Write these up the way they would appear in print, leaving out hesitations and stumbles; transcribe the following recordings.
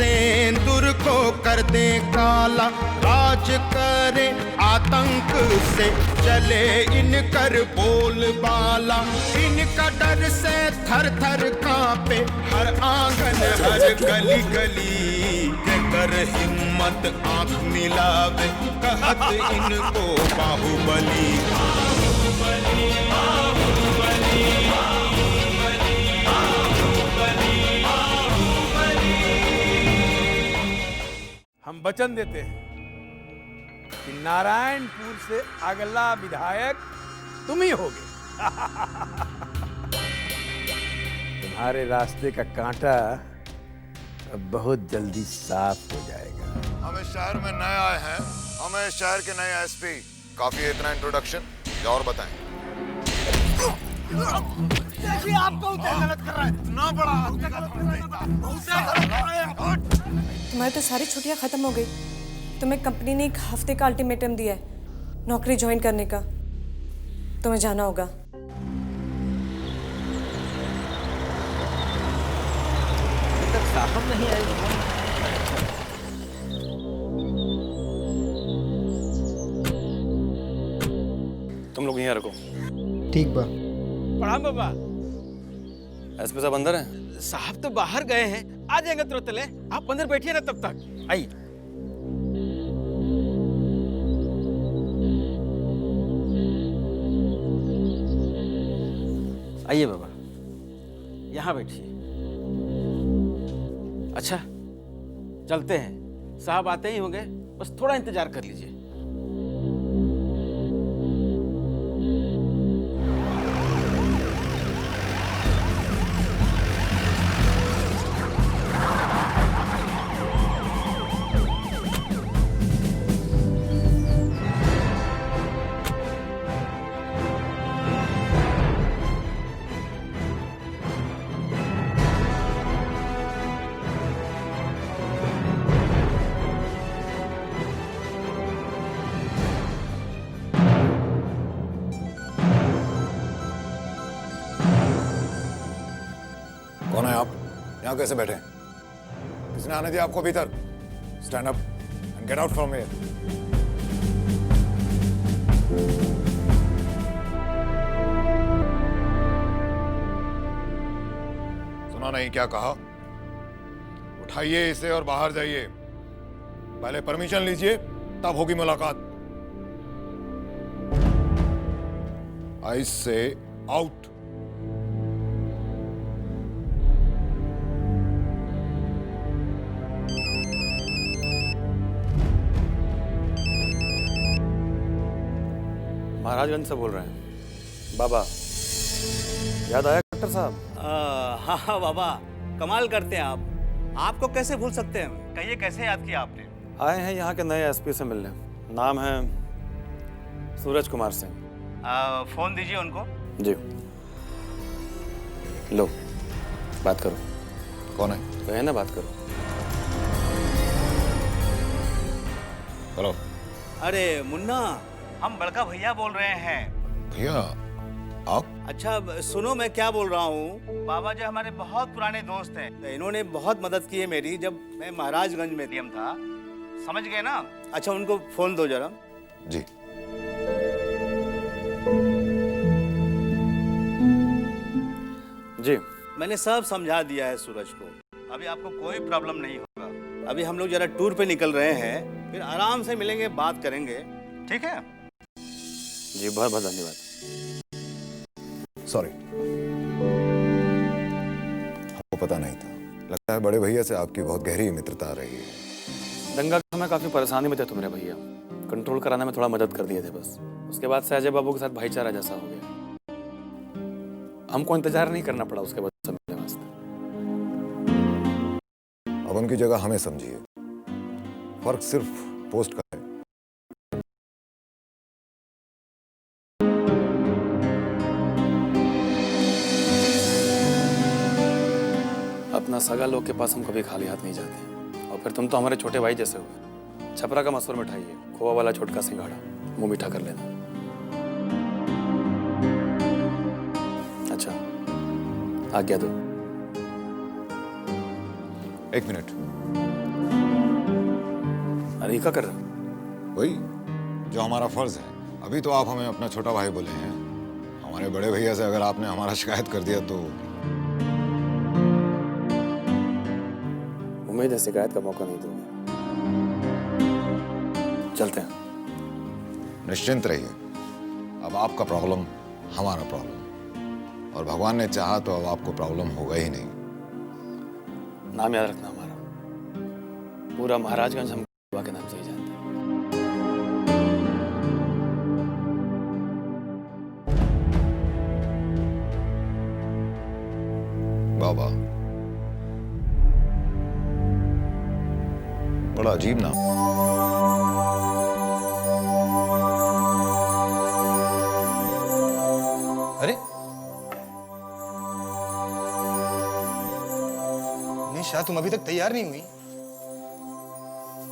सेंदूर को कर दे काला, राज करे आतंक से चले इनकर बोलबाला। इनका डर से थर थर कांपे हर आंगन हर गली गली। कर हिम्मत आंख मिलावे कहत इनको बाहुबली। हम वचन देते हैं कि नारायणपुर से अगला विधायक तुम ही होगे। तुम्हारे रास्ते का कांटा अब बहुत जल्दी साफ हो जाएगा। हम इस शहर में नए आए हैं, हमें इस शहर के नए एसपी। काफी है इतना इंट्रोडक्शन, या और बताएं। देखिए आपको गलत कर रहा है, इतना बड़ा तुम्हारी तो सारी छुट्टियां खत्म हो गई। तुम्हें कंपनी ने 1 हफ्ते का अल्टीमेटम दिया है नौकरी ज्वाइन करने का। तुम्हें जाना होगा। साहब नहीं आए। तुम लोग यहाँ रखो। ठीक बा। प्रणाम बाबा। एसपी साहब अंदर हैं? साहब तो बाहर गए हैं, आ जाएंगे तुरंत। ले आप अंदर बैठिए ना तब तक। आइए। आइए बाबा, यहाँ बैठिए। अच्छा चलते हैं, साहब आते ही होंगे, बस थोड़ा इंतजार कर लीजिए। कौन है आप? यहाँ कैसे बैठे? किसने आने दिया आपको भीतर? Stand up and get out from here. सुना नहीं क्या कहा? उठाइए इसे और बाहर जाइए। पहले परमिशन लीजिए, तब होगी मुलाकात। आई से आउट। महाराजगंज से बोल रहे हैं। बाबा याद आया डॉक्टर साहब? हाँ हाँ बाबा, कमाल करते हैं आप। आपको कैसे भूल सकते हैं? कहिए कैसे याद किया आपने? आए हैं यहाँ के नए एसपी से मिलने। नाम है सूरज कुमार सिंह। फोन दीजिए उनको। जी लो, बात करो। कौन है? कहे ना बात करो। हेलो। अरे मुन्ना, हम बड़का भैया बोल रहे हैं। भैया आप? अच्छा सुनो, मैं क्या बोल रहा हूँ। बाबा जी हमारे बहुत पुराने दोस्त हैं, तो इन्होंने बहुत मदद की है मेरी जब मैं महाराजगंज में डीएम था। समझ गए ना? अच्छा उनको फोन दो जरा। जी। जी मैंने सब समझा दिया है सूरज को। अभी आपको कोई प्रॉब्लम नहीं होगा। अभी हम लोग जरा टूर पे निकल रहे हैं, फिर आराम से मिलेंगे, बात करेंगे। ठीक है? जी बहुत बहुत धन्यवाद। सॉरी, आपको पता नहीं था। लगता है बड़े भैया से आपकी बहुत गहरी मित्रता रही है। दंगा के समय काफी परेशानी में थे तुम्हारे भैया। कंट्रोल कराने में थोड़ा मदद कर दिए थे बस। उसके बाद से अजय बाबू के साथ भाईचारा जैसा हो गया। हमको इंतजार नहीं करना पड़ा उसके बाद समय वास्ते। अब उनकी जगह हमें समझिए। फर्क सिर्फ पोस्ट का है। अपना सगा लोग के पास हम कभी खाली हाथ नहीं जाते। और फिर तुम तो हमारे छोटे भाई जैसे हो। छपरा का मसूर मिठाई है, खोआ वाला छोटका सिंघाड़ा, मुंह मीठा कर लेना। अच्छा आज्ञा दो। 1 मिनट। अरे क्या कर रहे हो? वही जो हमारा फर्ज है। अभी तो आप हमें अपना छोटा भाई बोले हैं, हमारे बड़े भैया से अगर आपने हमारा शिकायत कर दिया तो उम्मीद है शिकायत का मौका नहीं दोगे। चलते हैं। निश्चिंत रहिए, अब आपका प्रॉब्लम हमारा प्रॉब्लम, और भगवान ने चाहा तो अब आपको प्रॉब्लम होगा ही नहीं। नाम याद रखना हमारा, पूरा महाराजगंज हम बाबा के नाम से ही जानते हैं। बाबा, बड़ा अजीब नाम। अरे निशा, तुम अभी तक तैयार नहीं हुई?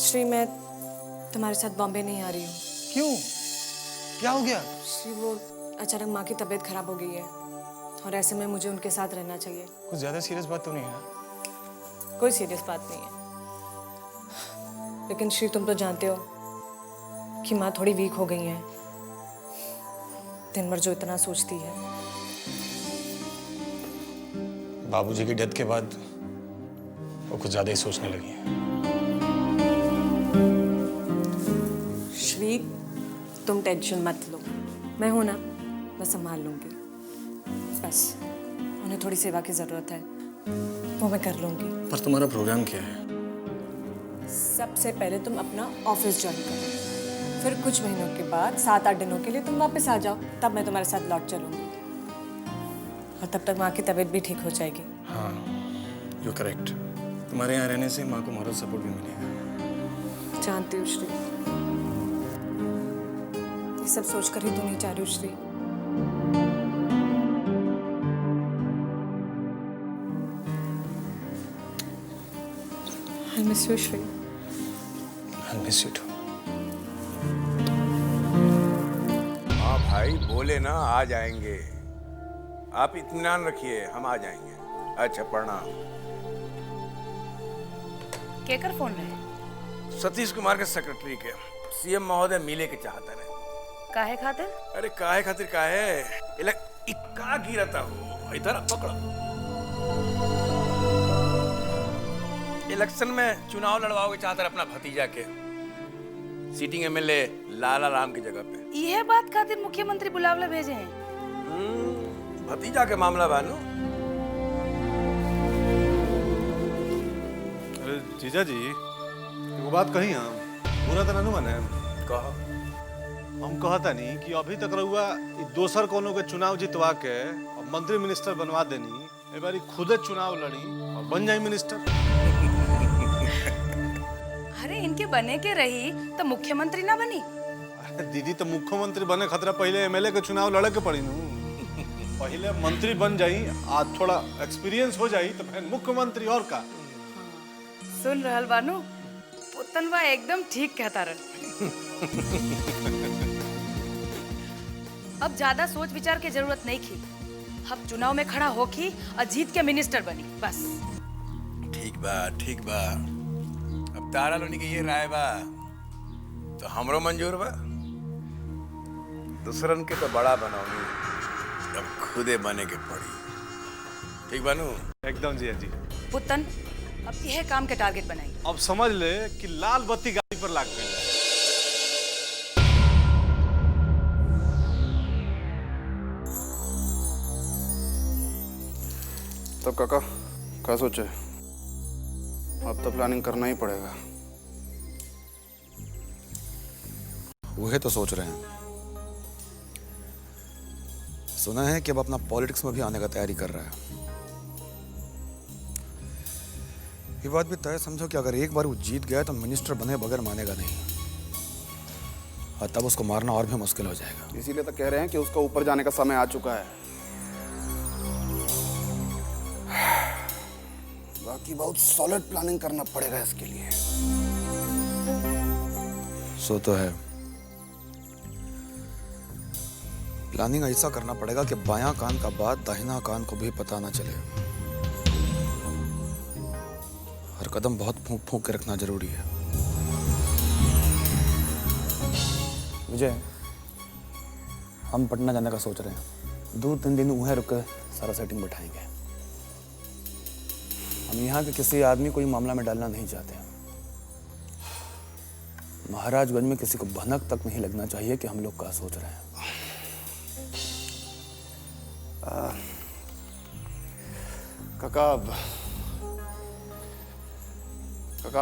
श्री, मैं तुम्हारे साथ बॉम्बे नहीं आ रही हूँ। क्यों? क्या हो गया? श्री, वो अचानक माँ की तबीयत खराब हो गई है और ऐसे में मुझे उनके साथ रहना चाहिए। कुछ ज्यादा सीरियस बात तो नहीं है? कोई सीरियस बात नहीं है, लेकिन श्री तुम तो जानते हो कि माँ थोड़ी वीक हो गई हैं। दिन भर जो इतना सोचती है। बाबूजी की डेथ के बाद वो कुछ ज्यादा ही सोचने लगी है। श्री, तुम टेंशन मत लो, मैं हूं ना, मैं संभाल लूंगी। बस उन्हें थोड़ी सेवा की जरूरत है, वो मैं कर लूंगी। पर तुम्हारा प्रोग्राम क्या है? सबसे पहले तुम अपना ऑफिस ज्वाइन करो, फिर कुछ महीनों के बाद 7-8 दिनों के लिए तुम वापस आ जाओ, तब मैं तुम्हारे साथ लौट चलूंगी और तब तक माँ की तबीयत भी ठीक हो जाएगी। हाँ, यू करेक्ट। तुम्हारे यहाँ रहने से माँ को मॉरल सपोर्ट भी मिलेगा। जानती हूँ श्री, ये सब सोचकर ही तो नहीं चाह रही हूँ Shri. I miss you, Shri. I'll miss you too. हाँ भाई, बोले ना आ जाएंगे। आप इत्मीनान रखिए, हम आ जाएंगे। अच्छा, प्रणाम। केकर फोन रहे? सतीश कुमार के सेक्रेटरी के सीएम महोदय मिले के चाहता रहे। काहे खातिर? अरे काहे खातिर काहे, इक्का गिरता हो, इधर पकड़ो। इलेक्शन में चुनाव लड़वाओगे चाहता अपना भतीजा के, सीटिंग एमएलए लाला राम की जगह पे। यह बात खातिर मुख्यमंत्री बुलावला भेजे हैं? भतीजा के मामला बानू। अरे जीजा जी, वो बात कही हम पूरा तो नहीं माने। कहो। हम कहता नहीं कि अभी तक रहुआ दोसर कोनो के चुनाव जितवा के और मंत्री मिनिस्टर बनवा देनी, ए बारी खुदे चुनाव लड़ी और बन जाई मिनिस्टर। अरे इनके बने के रही तो मुख्यमंत्री ना बनी? अरे दीदी, तो मुख्यमंत्री बने खतरा पहले एमएलए के चुनाव लड़े के पड़ी नू। पहले मंत्री बन जाई, आज थोड़ा एक्सपीरियंस हो जाई तो फिर मुख्यमंत्री और का। सुन रहल बानू, पुतनवा एकदम ठीक कहता रह। अब ज्यादा सोच विचार की जरूरत नहीं थी। अब चुनाव में खड़ा होके और जीत के मिनिस्टर बनी, बस। ठीक बा, ठीक बा। अब तारा लोनी के ये राय बा तो हमरो मंजूर बा। दूसरन के तो बड़ा बनाऊंगी, अब खुदे बने के पड़ी। ठीक बानू? एकदम जी जी। पुतन, अब यह काम के टारगेट बनाई। अब समझ ले कि लाल बत्ती गाड़ी पर लाग गई। तब काका क्या सोचे? अब तो प्लानिंग करना ही पड़ेगा। वही तो सोच रहे हैं। सुना है कि अब अपना पॉलिटिक्स में भी आने का तैयारी कर रहा है। ये बात भी तय समझो कि अगर एक बार वो जीत गया तो मिनिस्टर बने बगैर मानेगा नहीं, और तब उसको मारना और भी मुश्किल हो जाएगा। इसीलिए तो कह रहे हैं कि उसका ऊपर जाने का समय आ चुका है। बाकी बहुत सॉलिड प्लानिंग करना पड़ेगा इसके लिए। सो तो है। प्लानिंग ऐसा करना पड़ेगा कि बायां कान का बात दाहिना कान को भी पता ना चले। हर कदम बहुत फूंक फूंक के रखना जरूरी है। विजय, हम पटना जाने का सोच रहे हैं। 2-3 दिन वहीं रुक कर सारा सेटिंग बैठाएंगे। हम यहाँ के किसी आदमी को ये मामला में डालना नहीं चाहते हैं। महाराजगंज में किसी को भनक तक नहीं लगना चाहिए कि हम लोग क्या सोच रहे हैं। काका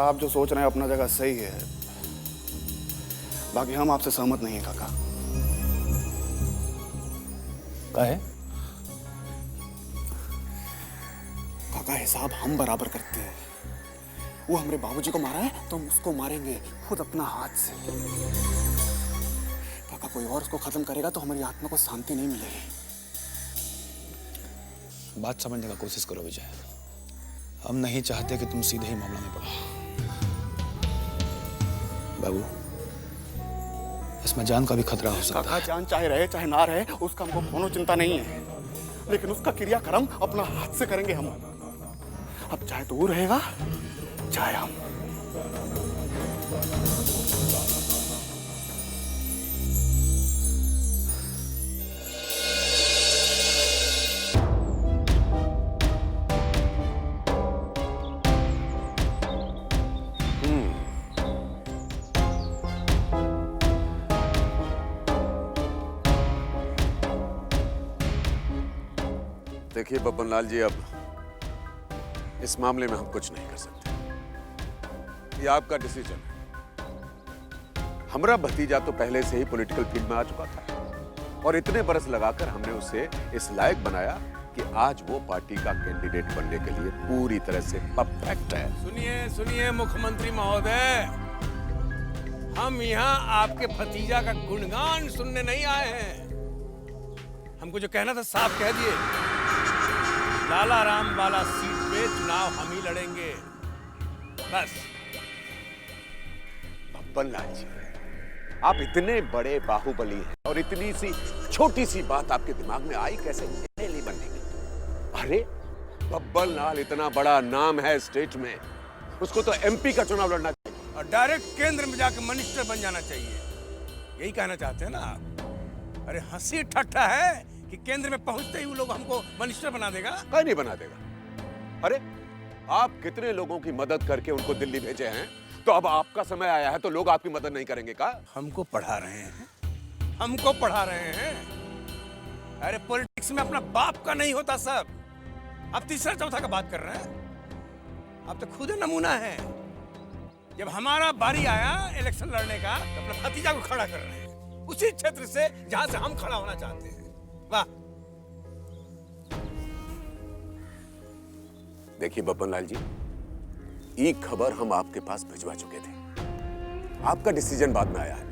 आप जो सोच रहे हैं अपना जगह सही है, बाकी हम आपसे सहमत नहीं हैं काका। क्या है? काका हिसाब हम बराबर करते हैं। वो हमारे बाबूजी को मारा है तो हम उसको मारेंगे खुद अपना हाथ से। काका कोई और उसको खत्म करेगा तो हमारी आत्मा को शांति नहीं मिलेगी। बात समझने का कोशिश करो विजय। हम नहीं चाहते कि तुम सीधे ही मामला में पड़ो। बाबू, इसमें जान का भी खतरा हो सकता है। काका जान चाहे रहे चाहे ना रहे उसका हमको कोनो चिंता नहीं है, लेकिन उसका क्रियाक्रम अपना हाथ से करेंगे हम। अब चाहे तो वो रहेगा चाहे हम। देखिए बब्बन लाल जी, अब इस मामले में हम कुछ नहीं कर सकते। ये आपका डिसीजन है। हमारा भतीजा तो पहले से ही पॉलिटिकल फील्ड में आ चुका था और इतने बरस लगाकर हमने उसे इस लायक बनाया कि आज वो पार्टी का कैंडिडेट बनने के लिए पूरी तरह से परफेक्ट है। सुनिए सुनिए मुख्यमंत्री महोदय, हम यहाँ आपके भतीजा का गुणगान सुनने नहीं आए हैं। हमको जो कहना था साफ कह दिए। लाला राम वाला सीट पे चुनाव हम ही लड़ेंगे, बस। बब्बन लाल जी, आप इतने बड़े बाहुबली हैं और इतनी सी छोटी सी बात आपके दिमाग में आई कैसे एमएलए बनने की? अरे बब्बन लाल इतना बड़ा नाम है स्टेट में, उसको तो एमपी का चुनाव लड़ना चाहिए और डायरेक्ट केंद्र में जाकर मिनिस्टर बन जाना चाहिए। यही कहना चाहते हैं ना आप? अरे हंसी ठट्ठा है कि केंद्र में पहुंचते ही वो लोग हमको मिनिस्टर बना देगा। कहीं नहीं बना देगा। अरे आप कितने लोगों की मदद करके उनको दिल्ली भेजे हैं, तो अब आपका समय आया है तो लोग आपकी मदद नहीं करेंगे का? हमको पढ़ा रहे हैं, हमको पढ़ा रहे हैं। अरे पॉलिटिक्स में अपना बाप का नहीं होता सब। अब तीसरा चौथा का बात कर रहे हैं। आप तो खुद नमूना है। जब हमारा बारी आया इलेक्शन लड़ने का तो अपने भतीजा को खड़ा कर रहे हैं उसी क्षेत्र से जहां से हम खड़ा होना चाहते हैं। वाह। देखिए बब्बन लाल जी, एक खबर हम आपके पास भिजवा चुके थे। आपका डिसीजन बाद में आया है।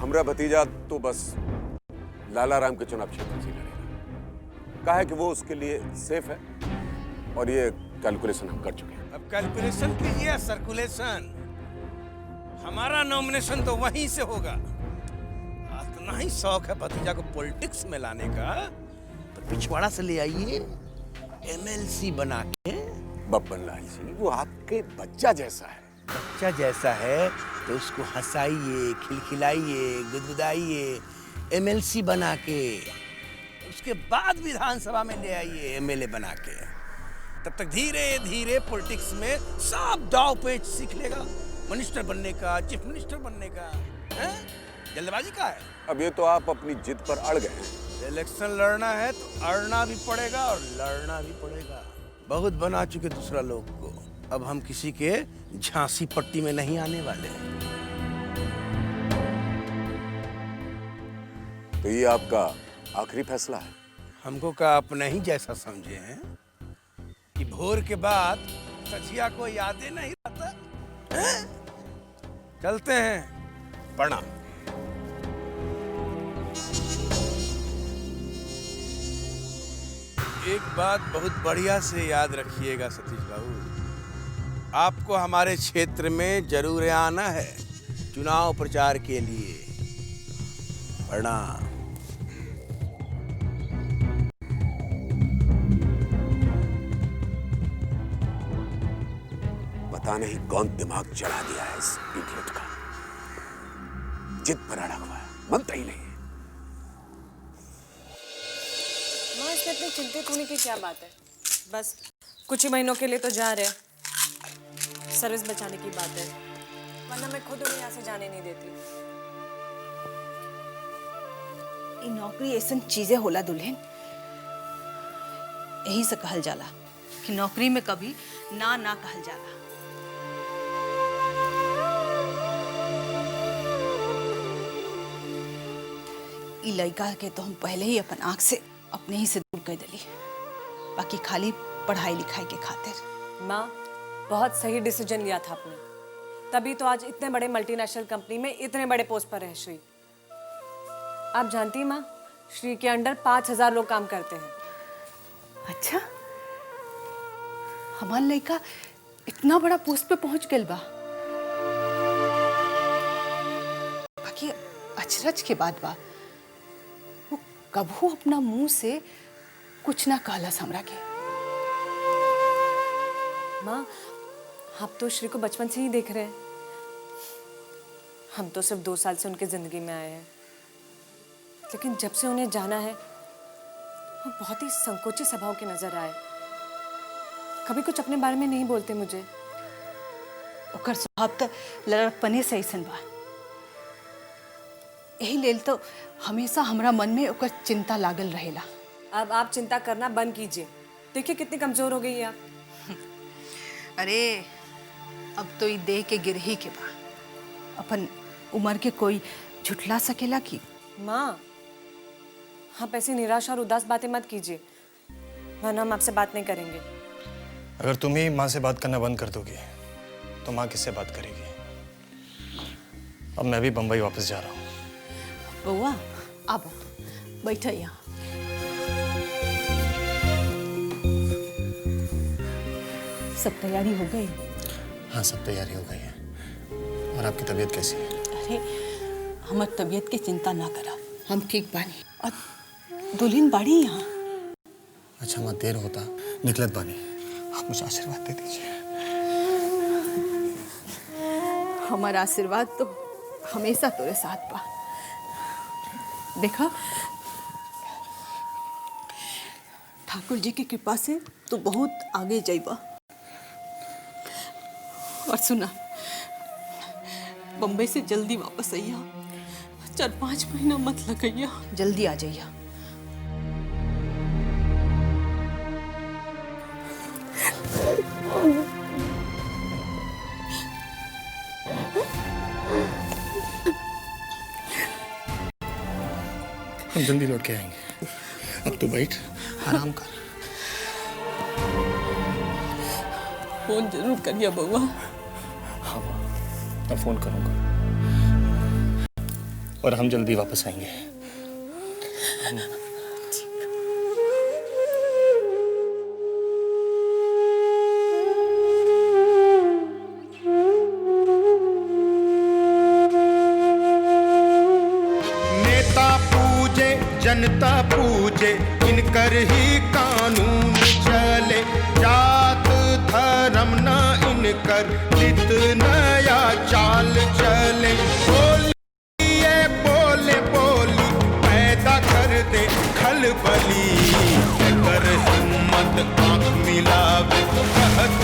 हमारा भतीजा तो बस लाला राम के चुनाव क्षेत्र से लड़ेगा। कहा है कि वो उसके लिए सेफ है और ये कैलकुलेशन हम कर चुके हैं। अब कैलकुलेशन कीजिए, सर्कुलेशन। हमारा नॉमिनेशन तो वहीं से होगा। इतना ही शौक है भतीजा को पॉलिटिक्स में लाने का तो पिछवाड़ा से ले आइए, एमएलसी बना के। बब्बन लाल जी, वो आपके बच्चा जैसा है। बच्चा जैसा है तो उसको हंसाइए, खिलखिलाइए, गुदगुदाइए, एमएलसी बना के। उसके बाद विधानसभा में ले आइए एमएलए बना के। तब तक धीरे धीरे पॉलिटिक्स में सब दांव पेच सीख लेगा, मिनिस्टर बनने का, चीफ मिनिस्टर बनने का। जल्दबाजी का है। अब ये तो आप अपनी जिद पर अड़ गए। इलेक्शन लड़ना है तो अड़ना भी पड़ेगा और लड़ना भी पड़ेगा। बहुत बना चुके दूसरा लोग को, अब हम किसी के झांसी पट्टी में नहीं आने वाले। तो ये आपका आखिरी फैसला है? हमको का अपने ही जैसा समझे हैं कि भोर के बाद सचिया को यादें नहीं आता है? चलते हैं। प्रणाम। एक बात बहुत बढ़िया से याद रखिएगा सतीश बाबू, आपको हमारे क्षेत्र में जरूर आना है चुनाव प्रचार के लिए। प्रणाम। पता नहीं कौन दिमाग चढ़ा दिया है इस इडियट का। जिद पर अड़ा हुआ है, मानता ही नहीं है। माँ, इसमें इतनी चिंतित होने की क्या बात है? बस कुछ ही महीनों के लिए तो जा रहे, सर्विस बचाने की बात है, वरना मैं खुद उन्हें यहाँ से जाने नहीं देती। ई नौकरी ऐसा चीजें होला दुल्हन, यही से कहल जाला कि नौकरी में कभी ना ना कहल जाला। ई लड़का के तो हम पहले ही अपन आंख से अपने ही से दूर कर दिली, बाकी खाली पढ़ाई लिखाई के खातिर। माँ, बहुत सही डिसीजन लिया था आपने, तभी तो आज इतने बड़े मल्टीनेशनल कंपनी में इतने बड़े पोस्ट पर है श्री। आप जानती हैं माँ, श्री के अंडर 5000 लोग काम करते हैं। अच्छा, हमार लड़का इतना बड़ा पोस्ट पे पहुंच गया बा। बाकी अचरज के बाद बा, वो कबू अपना मुंह से कुछ ना कहलस हमरा के। माँ, आप तो श्री को बचपन से ही देख रहे हैं, हम तो सिर्फ 2 साल से उनकी जिंदगी में आए हैं, लेकिन जब से उन्हें जाना है वो बहुत ही संकोची स्वभाव के नजर आए, कभी कुछ अपने बारे में नहीं बोलते मुझे। ओकर स्वभाव तो लड़कपने से ऐसन बा, यही लेल तो हमेशा हमरा मन में ओकर चिंता लागल रहेला। अब आप चिंता करना बंद कीजिए, देखिए कितनी कमजोर हो गई है आप। अरे अब तो ये देह के गिर ही के बा, अपन उम्र के कोई झुठला सकेला की? माँ, आप ऐसी निराश और उदास बातें मत कीजिए, वरना हम आपसे बात नहीं करेंगे। अगर तुम ही माँ से बात करना बंद कर दोगी तो माँ किससे बात करेगी? अब मैं भी बम्बई वापस जा रहा हूँ। बउआ, आप बैठा यहाँ। सब तैयारी हो गई? हाँ, सब तैयारी हो गई है। और आपकी तबीयत कैसी है? अरे हमार तबीयत की चिंता ना करा, हम ठीक बानी। और दुल्हन बाड़ी यहाँ। अच्छा, मत देर होता निकलत बानी, आप मुझे आशीर्वाद दे दीजिए। हमारा आशीर्वाद तो हमेशा तेरे साथ बा। देखा, ठाकुर जी की कृपा से तू बहुत आगे जाइबा। और सुना, बम्बई से जल्दी वापस आइया, 4-5 महीना मत लगइया, जल्दी आ जाइया। हम जल्दी लौट के आएंगे, अब तो बैठ आराम कर। फोन जरूर करिए बउआ। हाँ, मैं फोन करूंगा और हम जल्दी वापस आएंगे। नेता पूजे जनता पूजे, इनकर ही कानून चले, जात धर्म न इनकर नित नया चाल चले। बोलिए बोले बोली पैदा कर दे खलबली, कर हिम्मत आंख मिलावे कहत